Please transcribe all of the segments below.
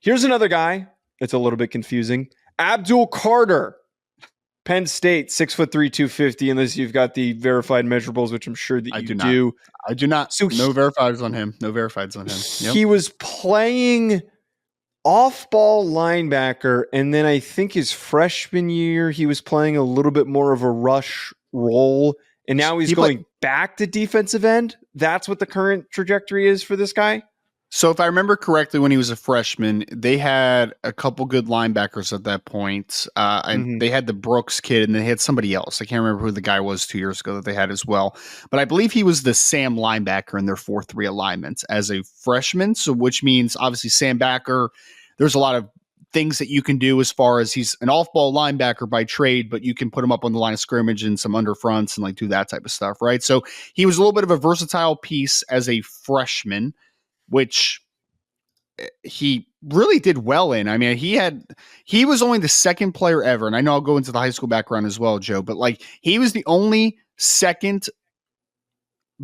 Here's another guy that's a little bit confusing. Abdul Carter, Penn State, 6'3", 250, unless you've got the verified measurables, which I'm sure that you do. I do not. So no verifieds on him. No verifieds on him. He was playing off-ball linebacker, and then I think his freshman year, he was playing a little bit more of a rush role, and now he's going back to defensive end. That's what the current trajectory is for this guy? So if I remember correctly, when he was a freshman, they had a couple good linebackers at that point. And they had the Brooks kid, and they had somebody else. I can't remember who the guy was 2 years ago that they had as well. But I believe he was the Sam linebacker in their 4-3 alignment as a freshman. So which means obviously Sam backer, there's a lot of things that you can do as far as he's an off-ball linebacker by trade, but you can put him up on the line of scrimmage and some under fronts and like do that type of stuff, right? So he was a little bit of a versatile piece as a freshman, which he really did well in. I mean, he was only the second player ever, and I know I'll go into the high school background as well, Joe, but like he was the only second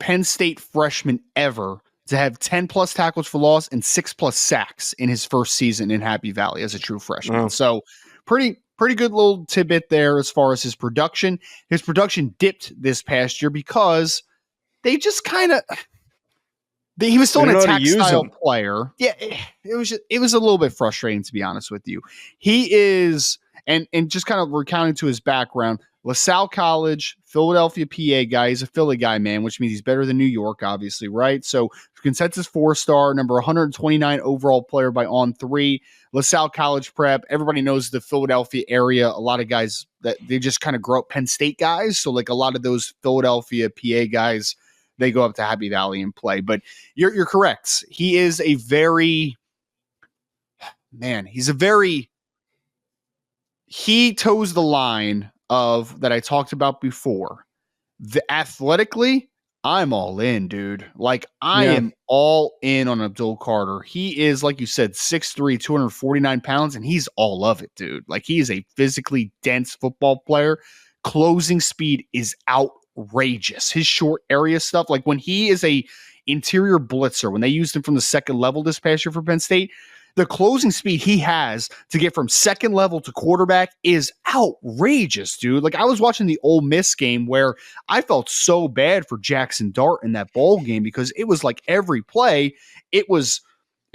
Penn State freshman ever to have 10 plus tackles for loss and 6+ sacks in his first season in Happy Valley as a true freshman. Wow. So pretty good little tidbit there as far as his production. His production dipped this past year because they just kind of, he was still an attack style player. Yeah, it was a little bit frustrating, to be honest with you. He is, and just kind of recounting to his background, LaSalle College, Philadelphia, PA guy. He's a Philly guy, man, which means he's better than New York, obviously, right? So consensus 4-star, number 129 overall player by On3. LaSalle College prep. Everybody knows the Philadelphia area. A lot of guys that they just kind of grow up Penn State guys. So like a lot of those Philadelphia, PA guys, they go up to Happy Valley and play. But you're correct. He is a very, man, he toes the line of that I talked about before. Athletically, I'm all in, dude. Like I am all in on Abdul Carter. He is, like you said, 6'3", 249 pounds, and he's all of it, dude. Like he is a physically dense football player. Closing speed is outrageous. His short area stuff, like when he is a interior blitzer, when they used him from the second level this past year for Penn State, the closing speed he has to get from second level to quarterback is outrageous, dude. Like I was watching the Ole Miss game where I felt so bad for Jackson Dart in that bowl game because it was like every play, it was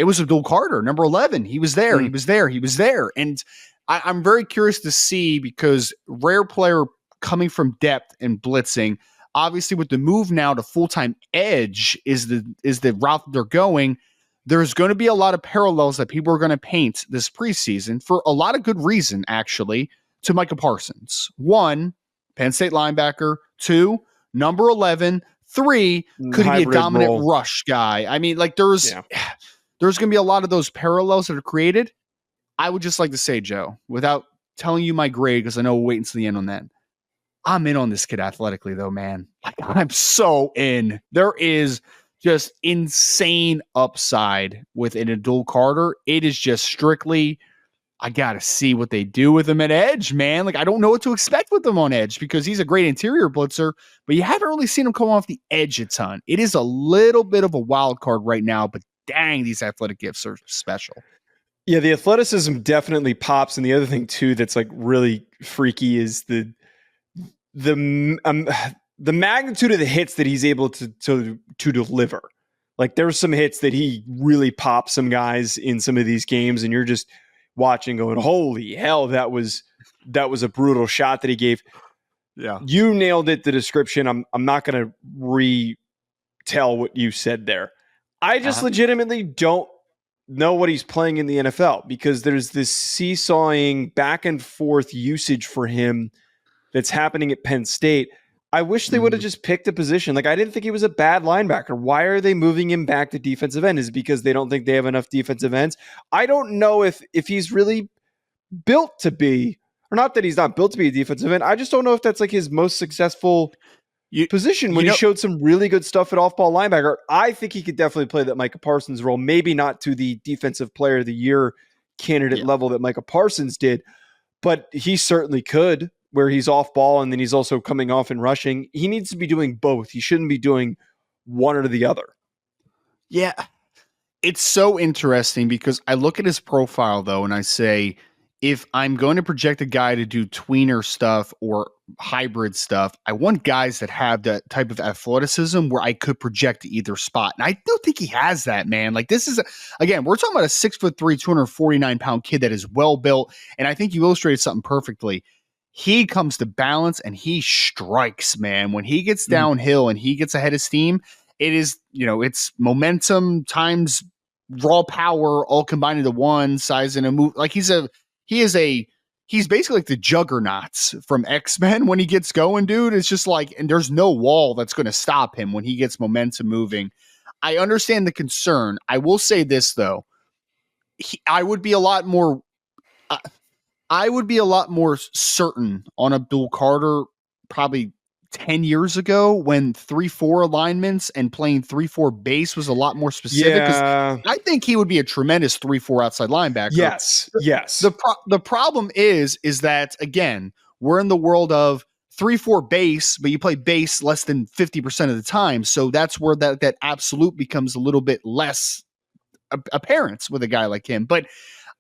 Abdul Carter, number 11. He was there. He was there. And I'm very curious to see, because rare player coming from depth and blitzing, obviously with the move now to full-time edge is the route that they're going. There's going to be a lot of parallels that people are going to paint this preseason for a lot of good reason, actually, to Micah Parsons. 1, Penn State linebacker. 2, number 11. 3, could he be a dominant rush guy? I mean, like there's going to be a lot of those parallels that are created. I would just like to say, Joe, without telling you my grade, because I know we'll wait until the end on that, I'm in on this kid athletically, though, man. Like, I'm so in. There is just insane upside with an Abdul Carter. It is just strictly, I got to see what they do with him at edge, man. Like, I don't know what to expect with him on edge because he's a great interior blitzer, but you haven't really seen him come off the edge a ton. It is a little bit of a wild card right now, but dang, these athletic gifts are special. Yeah, the athleticism definitely pops. And the other thing, too, that's like really freaky is the magnitude of the hits that he's able to deliver. Like there's some hits that he really pops some guys in some of these games, and you're just watching going, holy hell, that was a brutal shot that he gave. Yeah. You nailed it, the description. I'm not going to retell what you said there. I just legitimately don't know what he's playing in the NFL, because there's this seesawing back and forth usage for him that's happening at Penn State. I wish they would have just picked a position. Like, I didn't think he was a bad linebacker. Why are they moving him back to defensive end? Is it because they don't think they have enough defensive ends? I don't know if he's really built to be, or not that he's not built to be a defensive end. I just don't know if that's like his most successful position when he showed some really good stuff at off-ball linebacker. I think he could definitely play that Micah Parsons role, maybe not to the defensive player of the year candidate level that Micah Parsons did, but he certainly could, where he's off ball and then he's also coming off and rushing. He needs to be doing both. He shouldn't be doing one or the other. Yeah. It's so interesting because I look at his profile though, and I say, if I'm going to project a guy to do tweener stuff or hybrid stuff, I want guys that have that type of athleticism where I could project to either spot. And I do think he has that, man. Like this is, again, we're talking about a 6'3", 249-pound kid that is well built. And I think you illustrated something perfectly. He comes to balance and he strikes, man. When he gets downhill and he gets ahead of steam, it is, it's momentum times raw power all combined into one, size and a move. Like he's basically like the juggernauts from X-Men when he gets going, dude. It's just like, and there's no wall that's going to stop him when he gets momentum moving. I understand the concern. I will say this though. I would be a lot more certain on Abdul Carter probably 10 years ago when 3-4 alignments and playing 3-4 base was a lot more specific. Yeah. I think he would be a tremendous 3-4 outside linebacker. Yes. The problem is that, again, we're in the world of 3-4 base, but you play base less than 50% of the time. So that's where that absolute becomes a little bit less apparent with a guy like him. But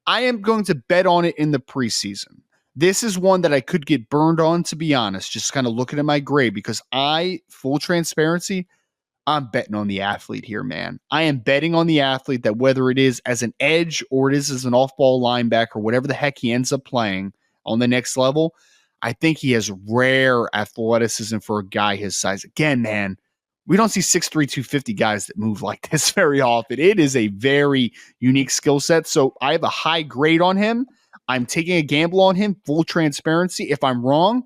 I am going to bet on it in the preseason. This is one that I could get burned on, to be honest, just kind of looking at my grade, because full transparency, I'm betting on the athlete here, man. I am betting on the athlete that whether it is as an edge or it is as an off-ball linebacker, whatever the heck he ends up playing on the next level, I think he has rare athleticism for a guy his size. Again, man, we don't see 6'3", 250 guys that move like this very often. It is a very unique skill set. So I have a high grade on him. I'm taking a gamble on him, full transparency. If I'm wrong,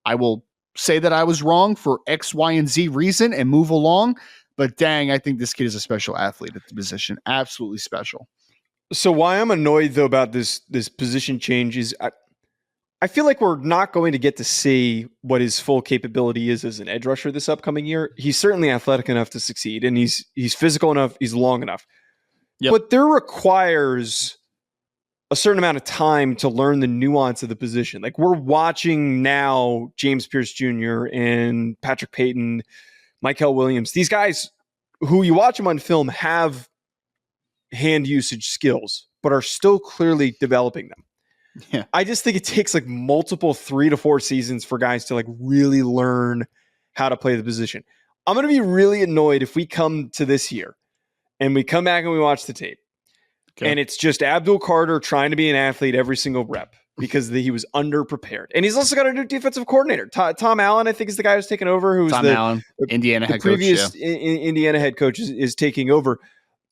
I will say that I was wrong for X, Y, and Z reason and move along. But dang, I think this kid is a special athlete at the position. Absolutely special. So why I'm annoyed though about this position change is I feel like we're not going to get to see what his full capability is as an edge rusher this upcoming year. He's certainly athletic enough to succeed, and he's physical enough, he's long enough. Yep. But there requires a certain amount of time to learn the nuance of the position. Like we're watching now James Pierce Jr. and Patrick Payton, Mykel Williams. These guys who you watch them on film have hand usage skills, but are still clearly developing them. Yeah. I just think it takes like multiple 3 to 4 seasons for guys to like really learn how to play the position. I'm going to be really annoyed if we come to this year and we come back and we watch the tape. Okay. And it's just Abdul Carter trying to be an athlete every single rep because he was underprepared. And he's also got a new defensive coordinator. Tom Allen, I think, is the guy who's taken over. Who's Allen, Indiana head coach. Previous Indiana head coach is taking over.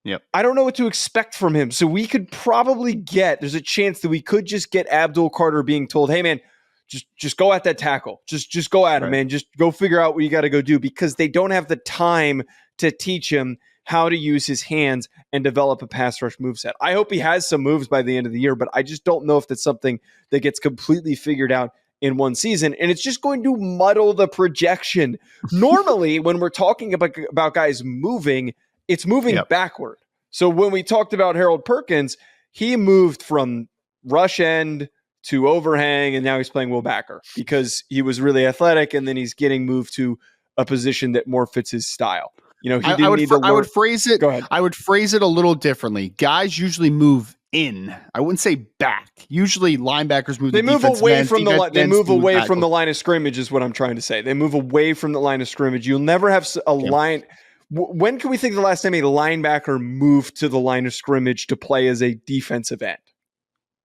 Yep. I don't know what to expect from him. So we could probably there's a chance that we could just get Abdul Carter being told, hey, man, just go at that tackle. Just go at him, man. Just go figure out what you got to go do, because they don't have the time to teach him how to use his hands and develop a pass rush moveset. I hope he has some moves by the end of the year, but I just don't know if that's something that gets completely figured out in one season. And it's just going to muddle the projection. Normally, when we're talking about guys moving, it's moving backward. So when we talked about Harold Perkins, he moved from rush end to overhang, and now he's playing Will Backer because he was really athletic, and then he's getting moved to a position that more fits his style. You know, I would phrase it. Go ahead. I would phrase it a little differently. Guys usually move in. I wouldn't say back. Usually, linebackers move. They move away from the line. They move away from the line of scrimmage. Is what I'm trying to say. They move away from the line of scrimmage. You'll never have a line. When can we think of the last time a linebacker moved to the line of scrimmage to play as a defensive end?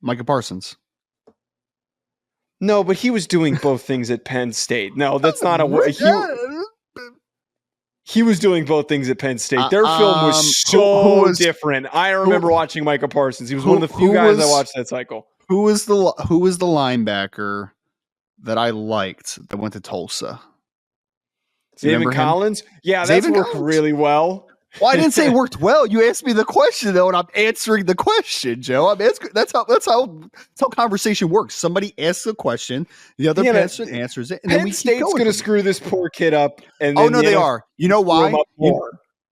Micah Parsons. No, but he was doing both things at Penn State. No, that's not He was doing both things at Penn State. Their film was different. I remember watching Micah Parsons. He was one of the few guys I watched that cycle. Who was the linebacker that I liked that went to Tulsa? David Collins? Yeah, that's worked really well. Well, I didn't say it worked well. You asked me the question, though, and I'm answering the question, Joe. That's how conversation works. Somebody asks a question, the other person answers it, and then we keep going. Penn State's going to screw this poor kid up. And then they are. You know why?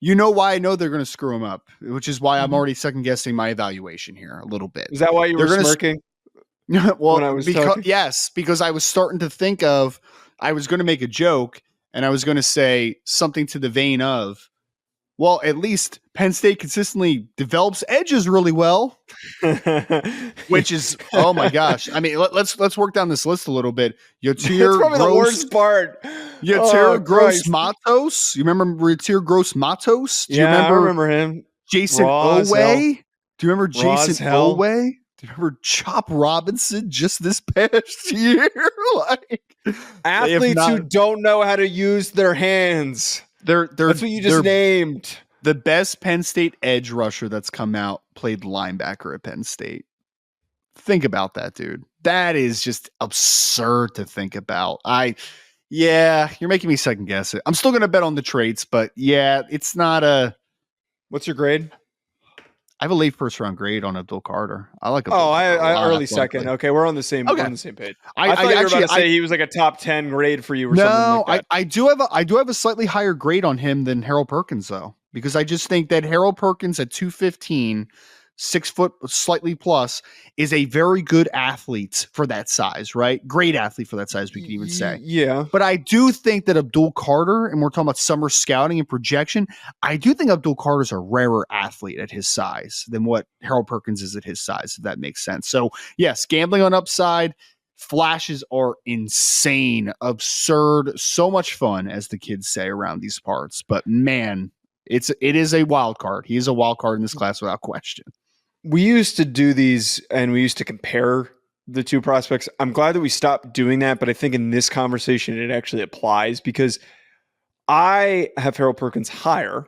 You know why I know they're going to screw him up, which is why I'm already second guessing my evaluation here a little bit. Is that why you were smirking? Well, because I was starting to think of, I was going to make a joke, and I was going to say something to the vein of, well, at least Penn State consistently develops edges really well, which is, oh my gosh. I mean, let's work down this list a little bit. That's probably the worst part. Yatir Gross Matos. You remember Yatir Gross Matos? Do you remember? I remember him. Jason Owe? Do you remember Jason Owe? Do you remember Chop Robinson just this past year? Like athletes who don't know how to use their hands. That's what you just named. The best Penn State edge rusher that's come out played linebacker at Penn State. Think about that, dude. That is just absurd to think about. You're making me second guess it. I'm still going to bet on the traits, but yeah, it's not a. What's your grade? I have a late first round grade on Abdul Carter. I like. I early second. Okay, we're on the same. Okay. On the same page. I thought you were about to say he was like a top 10 grade for you or something like that. I do have a slightly higher grade on him than Harold Perkins though, because I just think that Harold Perkins at 215. 6 foot slightly plus is a very good athlete for that size, right? Great athlete for that size, we can even say. Yeah. But I do think that Abdul Carter, and we're talking about summer scouting and projection, I do think Abdul Carter's a rarer athlete at his size than what Harold Perkins is at his size, if that makes sense. So yes, gambling on upside, flashes are insane, absurd, so much fun, as the kids say around these parts. But man, it is a wild card. He is a wild card in this class without question. We used to do these and we used to compare the two prospects. I'm glad that we stopped doing that, but I think in this conversation it actually applies because I have Harold Perkins higher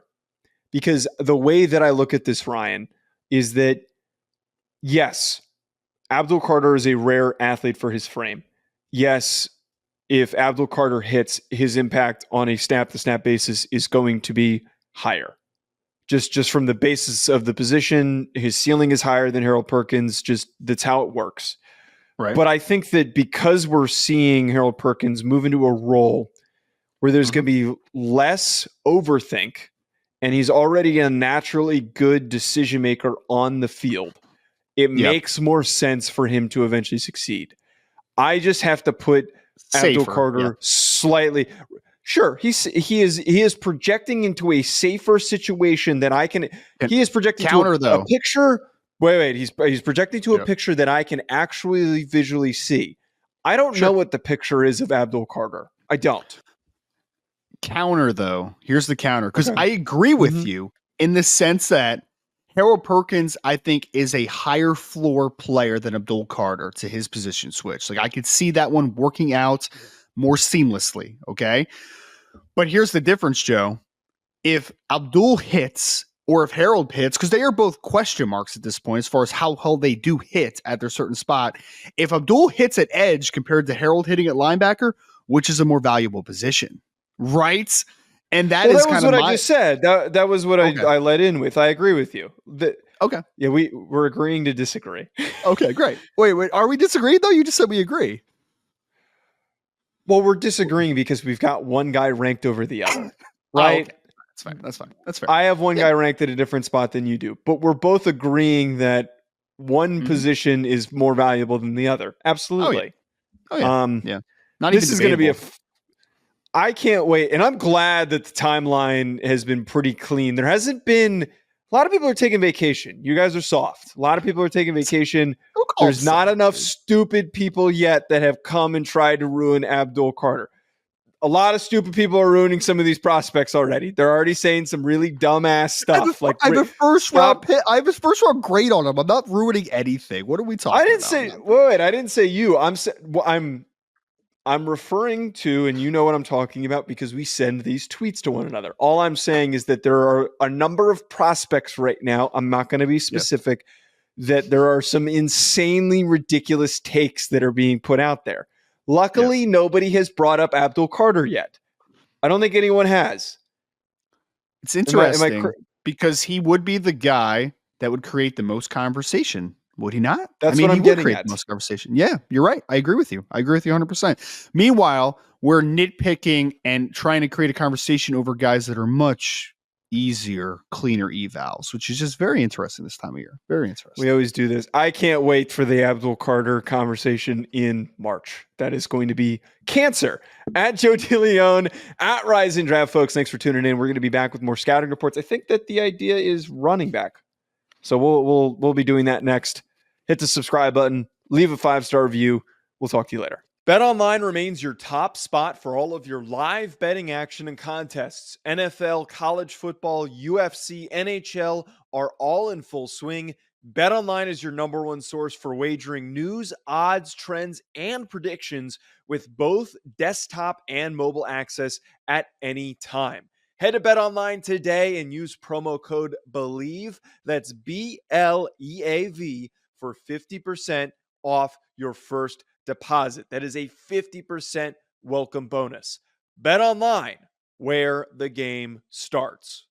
because the way that I look at this, Ryan, is that yes, Abdul Carter is a rare athlete for his frame. Yes, if Abdul Carter hits, his impact on a snap-to-snap basis is going to be higher. Just from the basis of the position, his ceiling is higher than Harold Perkins. Just that's how it works. Right. But I think that because we're seeing Harold Perkins move into a role where there's going to be less overthink, and he's already a naturally good decision maker on the field, it makes more sense for him to eventually succeed. I just have to put Abdul Carter slightly. Sure, he is projecting into a safer situation that I can. He is projecting counter to a picture. Wait. He's projecting to a picture that I can actually visually see. I don't know what the picture is of Abdul Carter. I don't. Counter though. Here's the counter because I agree with you in the sense that Harold Perkins, I think, is a higher floor player than Abdul Carter to his position switch. Like I could see that one working out more seamlessly. Okay. But here's the difference, Joe. If Abdul hits or if Harold hits, because they are both question marks at this point as far as how well they do hit at their certain spot. If Abdul hits at edge compared to Harold hitting at linebacker, which is a more valuable position, right? And that is kind of what I just said. That was what I led in with. I agree with you. Okay. Yeah, we're agreeing to disagree. Okay, great. Wait. Are we disagreeing though? You just said we agree. Well, we're disagreeing because we've got one guy ranked over the other, right? Okay. That's fine. That's fair. I have one guy ranked at a different spot than you do, but we're both agreeing that one position is more valuable than the other. Absolutely. Oh yeah. Yeah. Not this even is going to be I can't wait, and I'm glad that the timeline has been pretty clean. There hasn't been a lot of people are taking vacation. You guys are soft. A lot of people are taking vacation. There's not enough stupid people yet that have come and tried to ruin Abdul Carter. A lot of stupid people are ruining some of these prospects already. They're already saying some really dumbass stuff. I have a first round grade on him. I'm not ruining anything. What are we talking about? I didn't say you. I'm referring to, and you know what I'm talking about because we send these tweets to one another. All I'm saying is that there are a number of prospects right now. I'm not going to be specific. That there are some insanely ridiculous takes that are being put out there. Luckily, nobody has brought up Abdul Carter yet. I don't think anyone has. It's interesting because he would be the guy that would create the most conversation. Would he not? That's what I'm getting at. The most conversation. Yeah, you're right. I agree with you. 100%. Meanwhile, we're nitpicking and trying to create a conversation over guys that are much easier, cleaner evals, which is just very interesting this time of year. Very interesting. We always do this. I can't wait for the Abdul Carter conversation in March. That is going to be cancer. At Joe DeLeone, at Rising Draft, folks. Thanks for tuning in. We're going to be back with more scouting reports. I think that the idea is running back, so we'll be doing that next. Hit the subscribe button. Leave a 5-star review. We'll talk to you later. BetOnline remains your top spot for all of your live betting action and contests. NFL, college football, UFC, NHL are all in full swing. BetOnline is your number one source for wagering news, odds, trends, and predictions with both desktop and mobile access at any time. Head to BetOnline today and use promo code BELIEVE, that's BLEAV, for 50% off your first deposit. That is a 50% welcome bonus. Bet online, where the game starts.